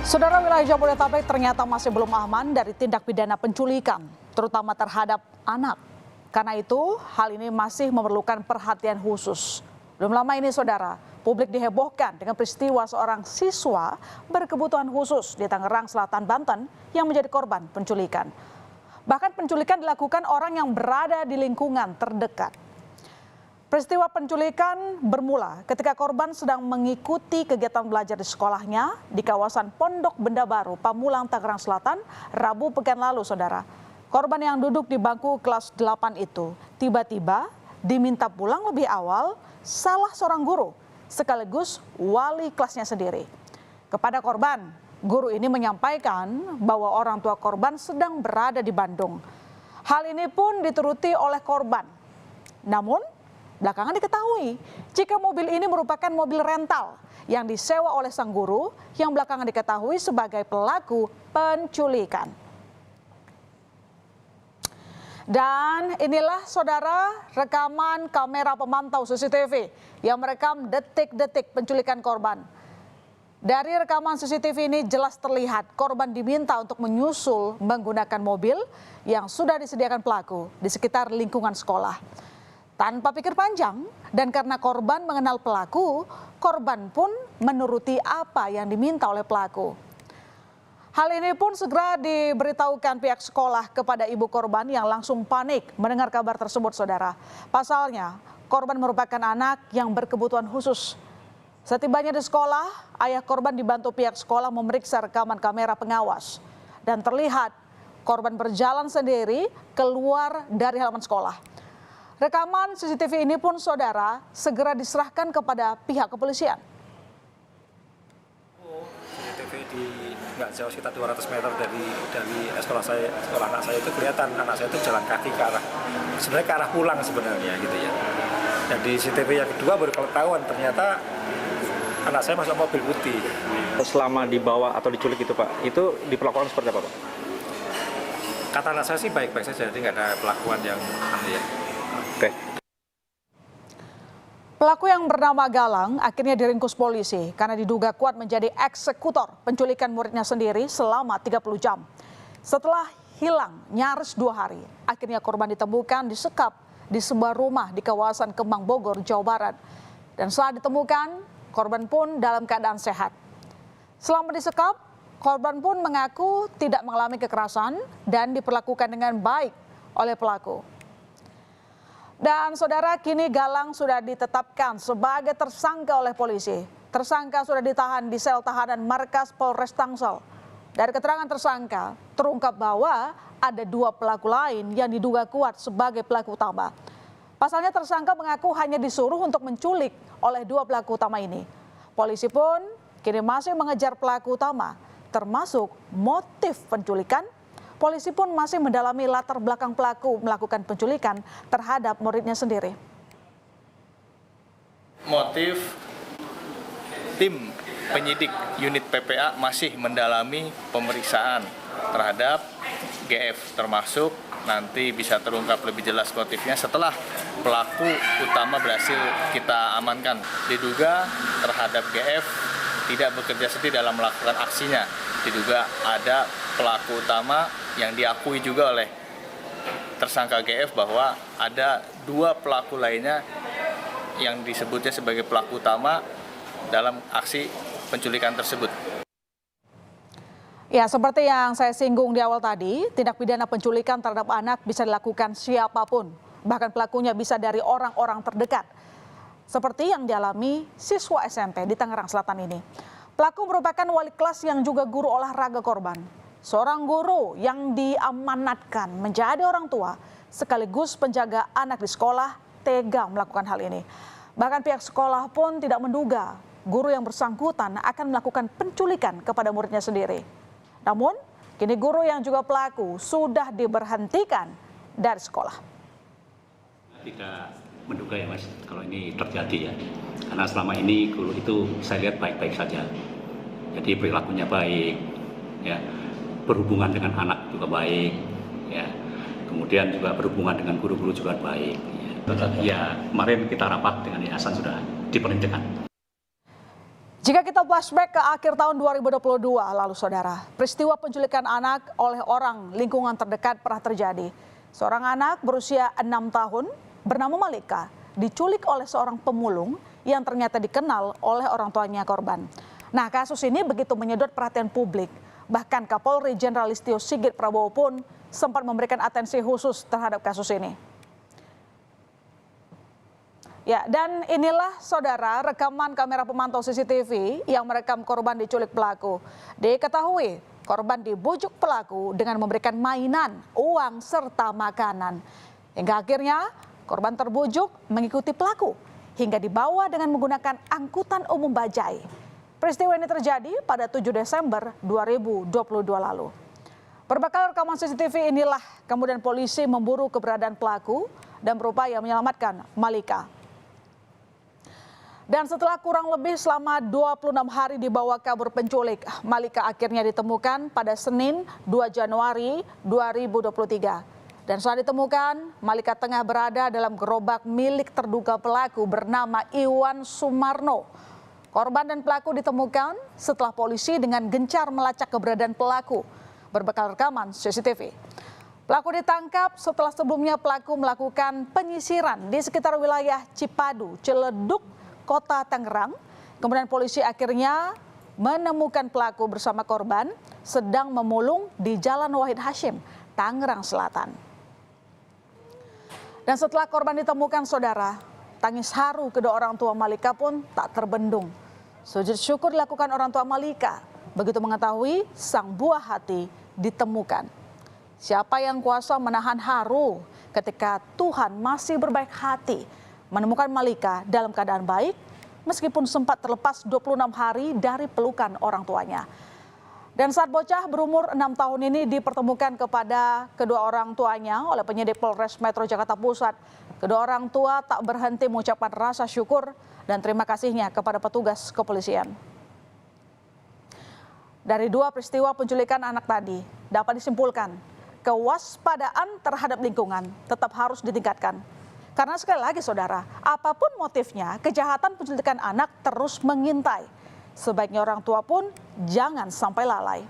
Saudara, wilayah Jabodetabek ternyata masih belum aman dari tindak pidana penculikan, terutama terhadap anak. Karena itu, hal ini masih memerlukan perhatian khusus. Belum lama ini, saudara, publik dihebohkan dengan peristiwa seorang siswa berkebutuhan khusus di Tangerang Selatan, Banten yang menjadi korban penculikan. Bahkan penculikan dilakukan orang yang berada di lingkungan terdekat. Peristiwa penculikan bermula ketika korban sedang mengikuti kegiatan belajar di sekolahnya di kawasan Pondok Benda Baru, Pamulang, Tangerang Selatan, Rabu pekan lalu, saudara. Korban yang duduk di bangku kelas 8 itu tiba-tiba diminta pulang lebih awal salah seorang guru, sekaligus wali kelasnya sendiri. Kepada korban, guru ini menyampaikan bahwa orang tua korban sedang berada di Bandung. Hal ini pun dituruti oleh korban. Namun, belakangan diketahui jika mobil ini merupakan mobil rental yang disewa oleh sang guru yang belakangan diketahui sebagai pelaku penculikan. Dan inilah, saudara, rekaman kamera pemantau CCTV yang merekam detik-detik penculikan korban. Dari rekaman CCTV ini jelas terlihat korban diminta untuk menyusul menggunakan mobil yang sudah disediakan pelaku di sekitar lingkungan sekolah. Tanpa pikir panjang, dan karena korban mengenal pelaku, korban pun menuruti apa yang diminta oleh pelaku. Hal ini pun segera diberitahukan pihak sekolah kepada ibu korban yang langsung panik mendengar kabar tersebut, saudara. Pasalnya, korban merupakan anak yang berkebutuhan khusus. Setibanya di sekolah, ayah korban dibantu pihak sekolah memeriksa rekaman kamera pengawas. Dan terlihat korban berjalan sendiri keluar dari halaman sekolah. Rekaman CCTV ini pun, saudara, segera diserahkan kepada pihak kepolisian. CCTV di nggak jauh sekitar 200 meter dari sekolah anak saya itu kelihatan anak saya itu jalan kaki ke arah sebenarnya ke arah pulang sebenarnya gitu ya. Dan di CCTV yang kedua baru ketahuan ternyata anak saya masuk mobil putih. Selama dibawa atau diculik itu, Pak, itu diperlakukan seperti apa, Pak? Kata anak saya sih baik-baik saja, jadi nggak ada perlakuan yang aneh ya. Oke. Pelaku yang bernama Galang akhirnya diringkus polisi karena diduga kuat menjadi eksekutor penculikan muridnya sendiri selama 30 jam. Setelah hilang nyaris 2 hari, akhirnya korban ditemukan disekap di sebuah rumah di kawasan Kemang, Bogor, Jawa Barat. Dan saat ditemukan, korban pun dalam keadaan sehat. Selama disekap, korban pun mengaku tidak mengalami kekerasan dan diperlakukan dengan baik oleh pelaku. Dan saudara, kini Galang sudah ditetapkan sebagai tersangka oleh polisi. Tersangka sudah ditahan di sel tahanan markas Polres Tangsel. Dari keterangan tersangka, terungkap bahwa ada 2 pelaku lain yang diduga kuat sebagai pelaku utama. Pasalnya tersangka mengaku hanya disuruh untuk menculik oleh 2 pelaku utama ini. Polisi pun kini masih mengejar pelaku utama, termasuk motif penculikan. Polisi pun masih mendalami latar belakang pelaku melakukan penculikan terhadap muridnya sendiri. Motif, tim penyidik unit PPA masih mendalami pemeriksaan terhadap GF, termasuk nanti bisa terungkap lebih jelas motifnya setelah pelaku utama berhasil kita amankan. Diduga terhadap GF tidak bekerja sendiri dalam melakukan aksinya. Diduga ada pelaku utama yang diakui juga oleh tersangka GF bahwa ada 2 pelaku lainnya yang disebutnya sebagai pelaku utama dalam aksi penculikan tersebut. Ya, seperti yang saya singgung di awal tadi, tindak pidana penculikan terhadap anak bisa dilakukan siapapun. Bahkan pelakunya bisa dari orang-orang terdekat. Seperti yang dialami siswa SMP di Tangerang Selatan ini. Pelaku merupakan wali kelas yang juga guru olahraga korban. Seorang guru yang diamanatkan menjadi orang tua sekaligus penjaga anak di sekolah tega melakukan hal ini. Bahkan pihak sekolah pun tidak menduga guru yang bersangkutan akan melakukan penculikan kepada muridnya sendiri. Namun, kini guru yang juga pelaku sudah diberhentikan dari sekolah. Tidak menduga ya Mas, kalau ini terjadi ya. Karena selama ini guru itu saya lihat baik-baik saja. Jadi perilakunya baik, ya. Berhubungan dengan anak juga baik, ya. Kemudian juga berhubungan dengan guru-guru juga baik. Ya, kemarin kita rapat dengan yayasan sudah diperintahkan. Jika kita flashback ke akhir tahun 2022 lalu saudara, peristiwa penculikan anak oleh orang lingkungan terdekat pernah terjadi. Seorang anak berusia 6 tahun bernama Malika diculik oleh seorang pemulung yang ternyata dikenal oleh orang tuanya korban. Nah, kasus ini begitu menyedot perhatian publik. Bahkan Kapolri Jenderal Listio Sigit Prabowo pun sempat memberikan atensi khusus terhadap kasus ini. Ya, dan inilah saudara rekaman kamera pemantau CCTV yang merekam korban diculik pelaku. Diketahui korban dibujuk pelaku dengan memberikan mainan, uang, serta makanan. Hingga akhirnya korban terbujuk mengikuti pelaku hingga dibawa dengan menggunakan angkutan umum bajai. Peristiwa ini terjadi pada 7 Desember 2022 lalu. Berbekal rekaman CCTV inilah kemudian polisi memburu keberadaan pelaku dan berupaya menyelamatkan Malika. Dan setelah kurang lebih selama 26 hari dibawa kabur penculik, Malika akhirnya ditemukan pada Senin 2 Januari 2023. Dan saat ditemukan, Malika tengah berada dalam gerobak milik terduga pelaku bernama Iwan Sumarno. Korban dan pelaku ditemukan setelah polisi dengan gencar melacak keberadaan pelaku berbekal rekaman CCTV. Pelaku ditangkap setelah sebelumnya pelaku melakukan penyisiran di sekitar wilayah Cipadu, Ciledug, Kota Tangerang. Kemudian polisi akhirnya menemukan pelaku bersama korban sedang memulung di Jalan Wahid Hashim, Tangerang Selatan. Dan setelah korban ditemukan saudara, tangis haru kedua orang tua Malika pun tak terbendung. Sujud syukur dilakukan orang tua Malika begitu mengetahui sang buah hati ditemukan. Siapa yang kuasa menahan haru ketika Tuhan masih berbaik hati menemukan Malika dalam keadaan baik meskipun sempat terlepas 26 hari dari pelukan orang tuanya. Dan saat bocah berumur 6 tahun ini dipertemukan kepada kedua orang tuanya oleh penyidik Polres Metro Jakarta Pusat, kedua orang tua tak berhenti mengucapkan rasa syukur dan terima kasihnya kepada petugas kepolisian. Dari dua peristiwa penculikan anak tadi dapat disimpulkan kewaspadaan terhadap lingkungan tetap harus ditingkatkan. Karena sekali lagi saudara, apapun motifnya, kejahatan penculikan anak terus mengintai. Sebaiknya orang tua pun jangan sampai lalai.